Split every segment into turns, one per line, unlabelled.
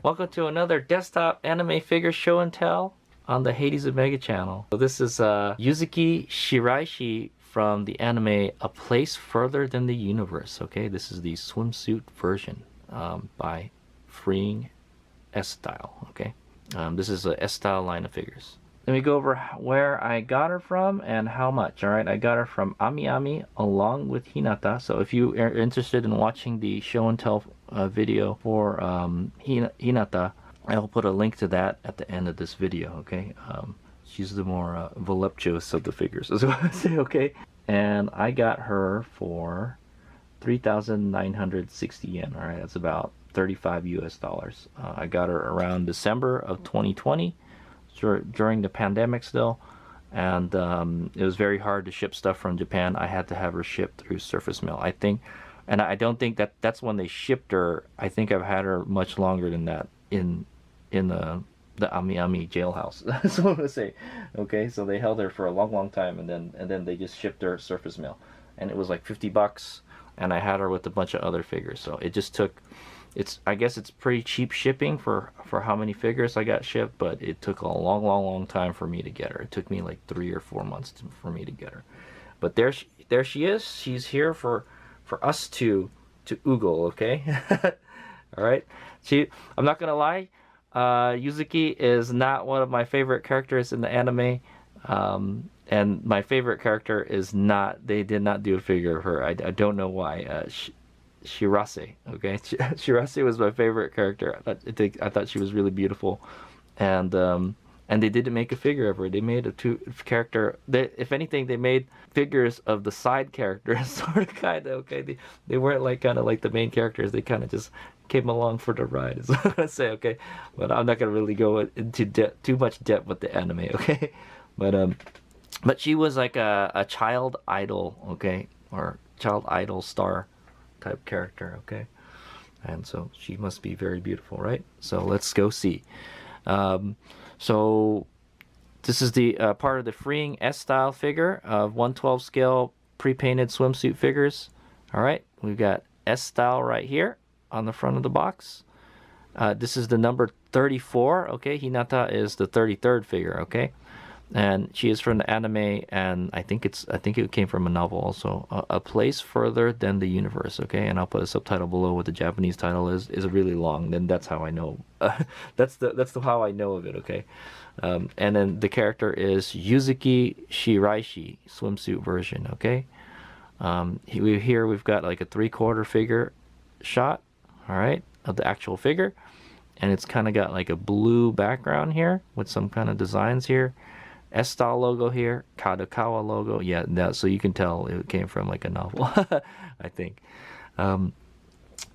Welcome to another desktop anime figure show and tell on the Hades Omega channel. So this is Yuzuki Shiraishi from the anime A Place Further Than the Universe. Okay, this is the swimsuit version by Freeing S-Style. Okay, this is a S-Style line of figures. Let me go over where I got her from and how much. All right, I got her from Ami along with Hinata. So if you are interested in watching the show and tell video for Hinata, I'll put a link to that at the end of this video. Okay, she's the more voluptuous of the figures, is what I say. Okay, and I got her for 3,960 yen. All right, that's about 35 US dollars. I got her around December of 2020. During the pandemic still, and it was very hard to ship stuff from Japan. I had to have her shipped through Surface Mail, I think, and I don't think that's when they shipped her. I think I've had her much longer than that in the Ami jailhouse. That's what I'm gonna say. Okay, so they held her for a long time, and then they just shipped her Surface Mail, and it was like $50, and I had her with a bunch of other figures. So it just took. I guess it's pretty cheap shipping for how many figures I got shipped, but it took a long time for me to get her. It took me like 3 or 4 months for me to get her. But there she is. She's here for us to oogle, okay? All right. I'm not gonna lie. Yuzuki is not one of my favorite characters in the anime. And my favorite character is not. They did not do a figure of her. I don't know why. Shirase, okay? Shirase was my favorite character. I thought she was really beautiful, and they didn't make a figure of her. They made a character. If anything, they made figures of the side characters, sort of, kind of. Okay, they weren't like kind of like the main characters. They kind of just came along for the ride, is what I say. Okay, but I'm not gonna really go into too much depth with the anime. Okay, but she was like a child idol, okay, or child idol star type character, okay, and so she must be very beautiful, right? So let's go see. So this is the part of the Freeing S-Style figure of 1/12 scale pre-painted swimsuit figures. All right, we've got S-Style right here on the front of the box. This is the number 34. Okay, Hinata is the 33rd figure. Okay, and she is from the anime, and I think it came from a novel also. A Place Further Than the Universe. Okay, and I'll put a subtitle below what the Japanese title is. Is really long. Then that's how I know. That's how I know of it. Okay, and then the character is Yuzuki Shiraishi swimsuit version. Okay, here we've got like a 3/4 figure shot. All right, of the actual figure, and it's kind of got like a blue background here with some kind of designs here. S-Style logo here, Kadokawa logo. Yeah, so you can tell it came from like a novel, I think.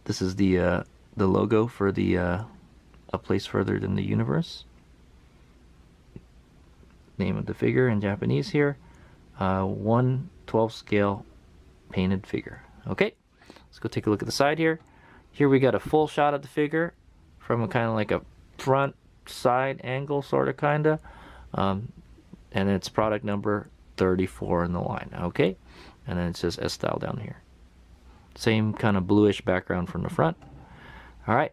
This is the logo for the A Place Further Than the Universe. Name of the figure in Japanese here. 1/12 scale painted figure. Okay, let's go take a look at the side here. Here we got a full shot of the figure from a kind of like a front side angle, sort of, kind of. And it's product number 34 in the line. Okay, and then it says S-Style down here. Same kind of bluish background from the front. All right,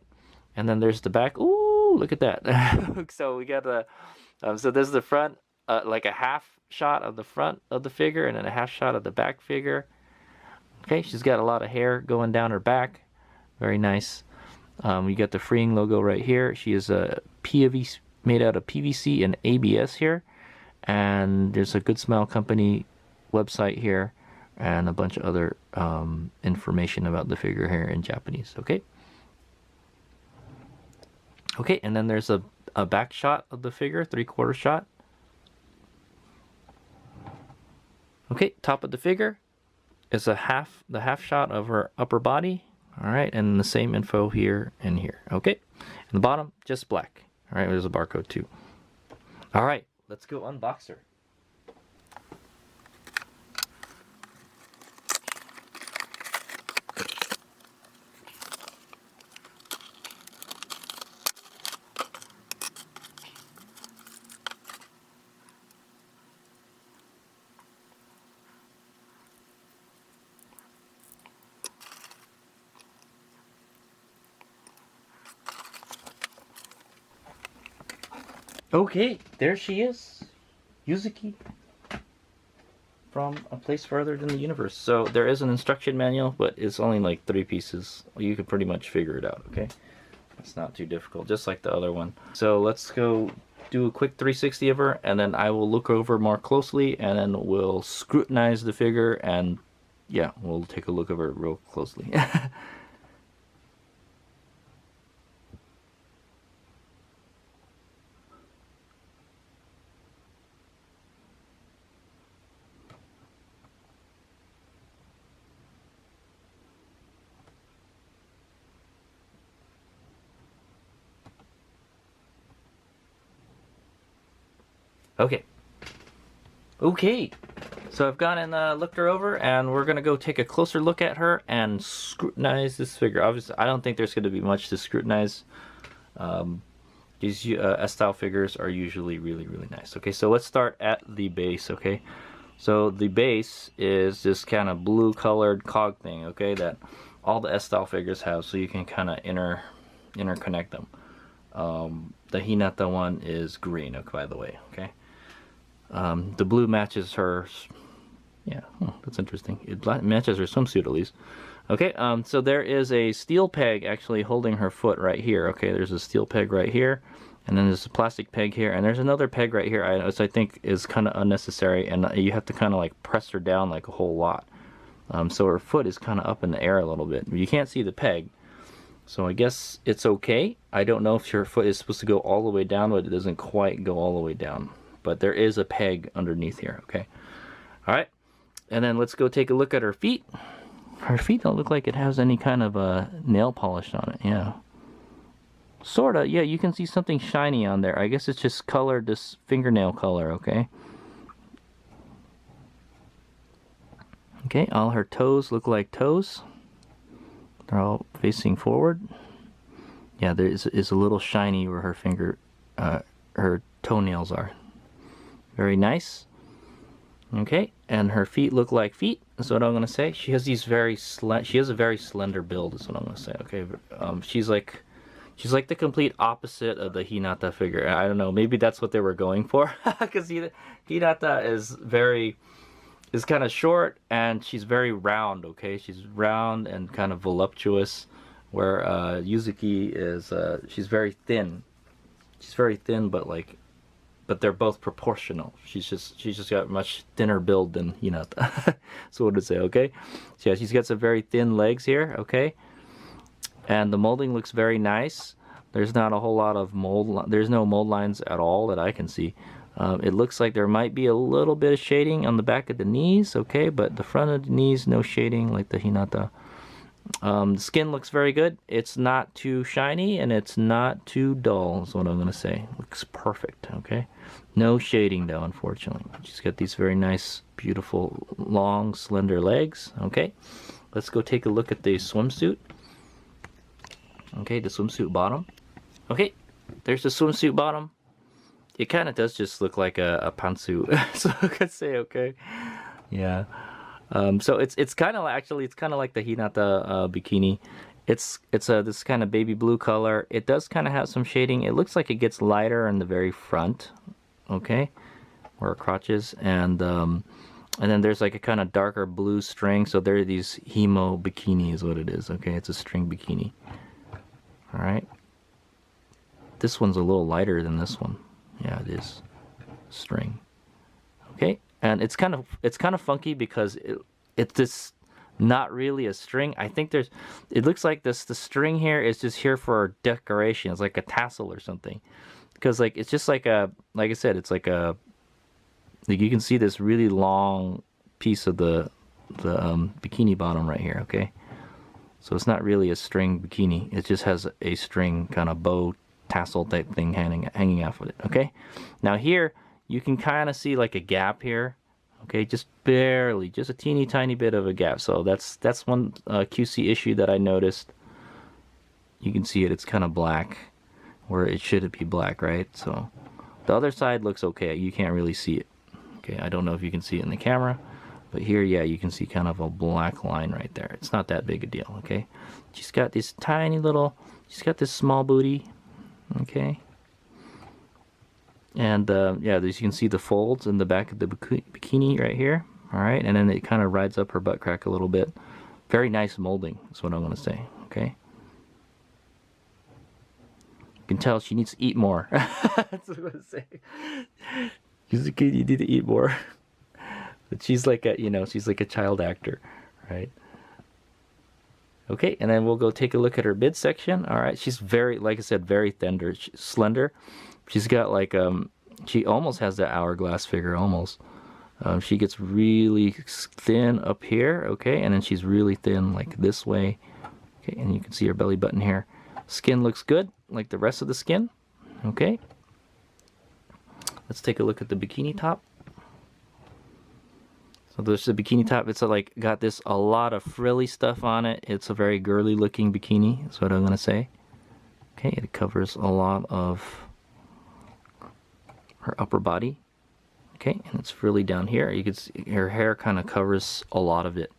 and then there's the back. Ooh, look at that. So we got the so this is the front, like a half shot of the front of the figure, and then a half shot of the back figure. Okay, she's got a lot of hair going down her back. Very nice. We got the Freeing logo right here. She is a PVC, made out of PVC and ABS here. And there's a Good Smile Company website here, and a bunch of other information about the figure here in Japanese. Okay. Okay, and then there's a back shot of the figure, 3/4 shot. Okay, top of the figure is the half shot of her upper body. All right, and the same info here and here. Okay, and the bottom just black. All right, there's a barcode too. All right. Let's go unbox her. Okay, there she is. Yuzuki from A Place Further Than the Universe. So there is an instruction manual, but it's only like 3 pieces. You could pretty much figure it out, okay? It's not too difficult, just like the other one. So let's go do a quick 360 of her, and then I will look over more closely, and then we'll scrutinize the figure, and yeah, we'll take a look of her real closely. Okay. Okay. So I've gone and looked her over, and we're going to go take a closer look at her and scrutinize this figure. Obviously, I don't think there's going to be much to scrutinize. These S-Style figures are usually really, really nice. Okay, so let's start at the base, okay? So the base is this kind of blue-colored cog thing, okay, that all the S-Style figures have, so you can kind of interconnect them. The Hinata one is green, okay, by the way, okay? The blue matches her, yeah, that's interesting. It matches her swimsuit at least. Okay, so there is a steel peg actually holding her foot right here. Okay, there's a steel peg right here, and then there's a plastic peg here, and there's another peg right here, which I think is kind of unnecessary, and you have to kind of like press her down like a whole lot. So her foot is kind of up in the air a little bit. You can't see the peg, so I guess it's okay. I don't know if your foot is supposed to go all the way down, but it doesn't quite go all the way down. But there is a peg underneath here, okay? All right, and then let's go take a look at her feet. Her feet don't look like it has any kind of nail polish on it, yeah. Sorta, yeah, you can see something shiny on there. I guess it's just colored, this fingernail color, okay? Okay, all her toes look like toes. They're all facing forward. Yeah, there is a little shiny where her toenails are. Very nice. Okay, and her feet look like feet. That's what I'm gonna say. She has these she has a very slender build. That's what I'm gonna say. Okay, she's like the complete opposite of the Hinata figure. I don't know. Maybe that's what they were going for, because Hinata is kind of short and she's very round. Okay, she's round and kind of voluptuous, where Yuzuki is she's very thin. She's very thin, but they're both proportional. She's just got much thinner build than Hinata. So what to say, okay? So yeah, she's got some very thin legs here, okay? And the molding looks very nice. There's not a whole lot of there's no mold lines at all that I can see. It looks like there might be a little bit of shading on the back of the knees, okay? But the front of the knees, no shading like the Hinata. The skin looks very good. It's not too shiny and it's not too dull, is what I'm gonna say. Looks perfect, okay? No shading though, unfortunately. She's got these very nice, beautiful, long, slender legs, okay? Let's go take a look at the swimsuit. Okay, the swimsuit bottom. Okay, there's the swimsuit bottom. It kind of does just look like a pantsuit, so I could say, okay? Yeah. So it's kind of like the Hinata bikini. It's this kind of baby blue color. It does kind of have some shading. It looks like it gets lighter in the very front, okay, where her crotch is, and then there's like a kind of darker blue string. So there are these himo bikini is what it is. Okay, it's a string bikini. All right. This one's a little lighter than this one. Yeah, it is string. Okay. And it's kind of funky because it's just not really a string. I think it looks like the string here is just here for decoration. It's like a tassel or something. Because like it's just like I said, it's like you can see this really long piece of the bikini bottom right here, okay? So it's not really a string bikini. It just has a string kind of bow tassel type thing hanging off of it, okay? Now here you can kind of see like a gap here, okay, just barely, just a teeny tiny bit of a gap. So that's one QC issue that I noticed. You can see it's kind of black where it should be black, right? So the other side looks okay. You can't really see it, okay? I don't know if you can see it in the camera, but here, yeah, you can see kind of a black line right there. It's not that big a deal, okay? She's got this tiny little, she's got this small booty, okay? And yeah, as you can see the folds in the back of the bikini right here. All right, and then it kind of rides up her butt crack a little bit. Very nice molding, is what I'm going to say. Okay. You can tell she needs to eat more. That's what I'm going to say. You need to eat more. But she's like a, she's like a child actor, right? Okay, and then we'll go take a look at her midsection. All right, she's very, like I said, very tender, slender. She's got like she almost has that hourglass figure, almost. She gets really thin up here, okay, and then she's really thin like this way. Okay, and you can see her belly button here. Skin looks good, like the rest of the skin. Okay. Let's take a look at the bikini top. So there's the bikini top. It's like got this a lot of frilly stuff on it. It's a very girly looking bikini, is what I'm gonna say. Okay, it covers a lot of her upper body. Okay, and it's frilly down here. You can see her hair kind of covers a lot of it.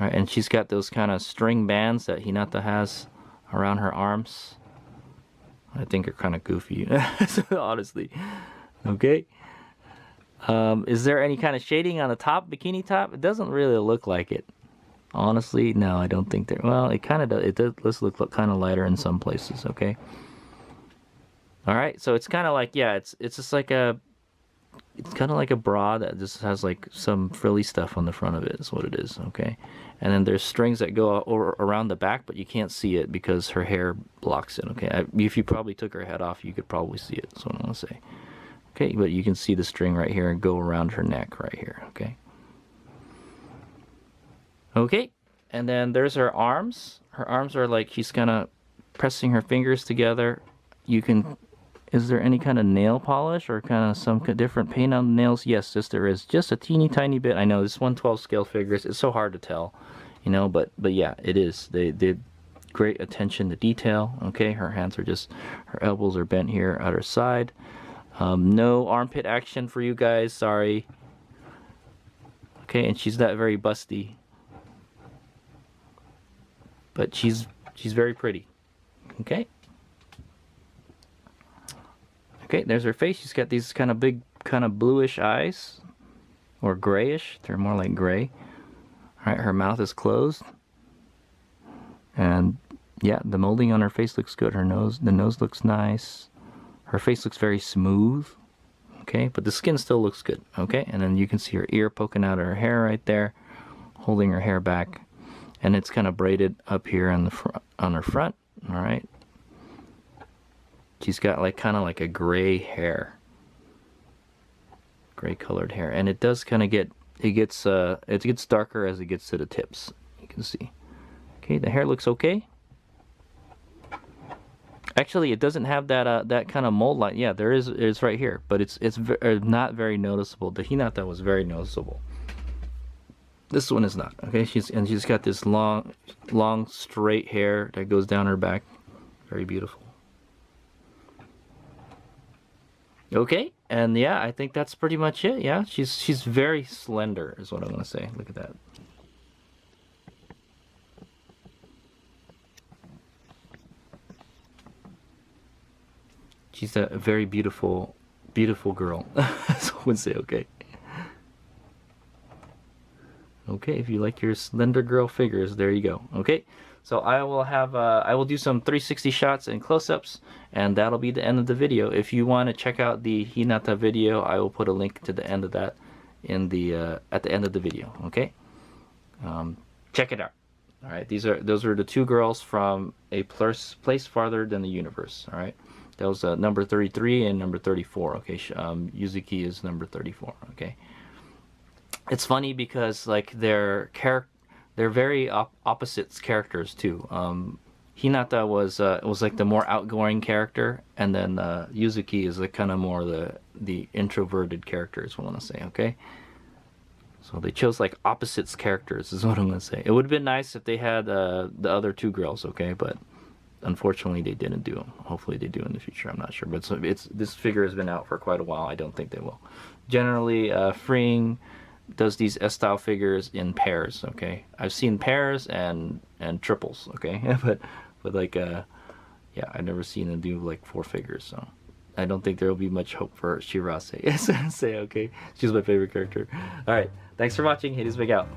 All right, and she's got those kind of string bands that Hinata has around her arms. I think are kind of goofy, honestly. Okay. Is there any kind of shading on the top, bikini top? It doesn't really look like it. Honestly, no, I don't think there. Well, it kind of does. It does look kind of lighter in some places. Okay. All right, so it's kind of like, yeah, it's just like it's kind of like a bra that just has like some frilly stuff on the front of it. Is what it is. Okay. And then there's strings that go around the back, but you can't see it because her hair blocks it. Okay. If you probably took her head off, you could probably see it. That's what I'm gonna say. Okay, but you can see the string right here and go around her neck right here, okay? Okay, and then there's her arms. Her arms are like she's kind of pressing her fingers together. You can, is there any kind of nail polish or kind of some different paint on the nails? Yes, there is. Just a teeny tiny bit. I know this 1/12 scale figures. It's so hard to tell, but yeah, it is. They did great attention to detail, okay? Her hands are just, her elbows are bent here at her side. No armpit action for you guys, sorry. Okay, and she's not very busty. But she's very pretty. Okay. Okay, there's her face. She's got these kind of big, kind of bluish eyes. Or grayish. They're more like gray. Alright, her mouth is closed. And yeah, the molding on her face looks good. The nose looks nice. Her face looks very smooth, okay, but the skin still looks good, okay? And then you can see her ear poking out of her hair right there, holding her hair back, and it's kind of braided up here on her front, all right? She's got like kind of like a gray hair, gray colored hair, and it does kind of it gets darker as it gets to the tips. You can see, okay, the hair looks okay. Actually, it doesn't have that kind of mold line. Yeah, there is. It's right here, but it's not very noticeable. The Hinata was very noticeable. This one is not. Okay, she's got this long straight hair that goes down her back. Very beautiful. Okay, and yeah, I think that's pretty much it. Yeah, she's very slender, is what I'm gonna say. Look at that. She's a very beautiful girl. That's what I would say, okay. Okay, if you like your slender girl figures, there you go. Okay, so I will do some 360 shots and close-ups, and that'll be the end of the video. If you want to check out the Hinata video, I will put a link to the end of that in the at the end of the video. Okay, check it out. All right, those are the two girls from a place farther than the universe. All right. That was number 33 and number 34. Okay, Yuzuki is number 34. Okay, it's funny because like they're very opposite characters too. Hinata was like the more outgoing character, and then Yuzuki is like kind of more the introverted character, is what I want to say. Okay, so they chose like opposites characters, is what I'm gonna say. It would have been nice if they had the other two girls. Okay, but unfortunately they didn't do them. Hopefully they do in the future, I'm not sure, but this figure has been out for quite a while. I don't think they will. Generally, Freeing does these S-Style figures in pairs, okay? I've seen pairs and triples, okay? but like yeah, I've never seen them do like 4 figures, so I don't think there will be much hope for Shirase. Say okay. She's my favorite character. All right. Thanks for watching. Hades Big out.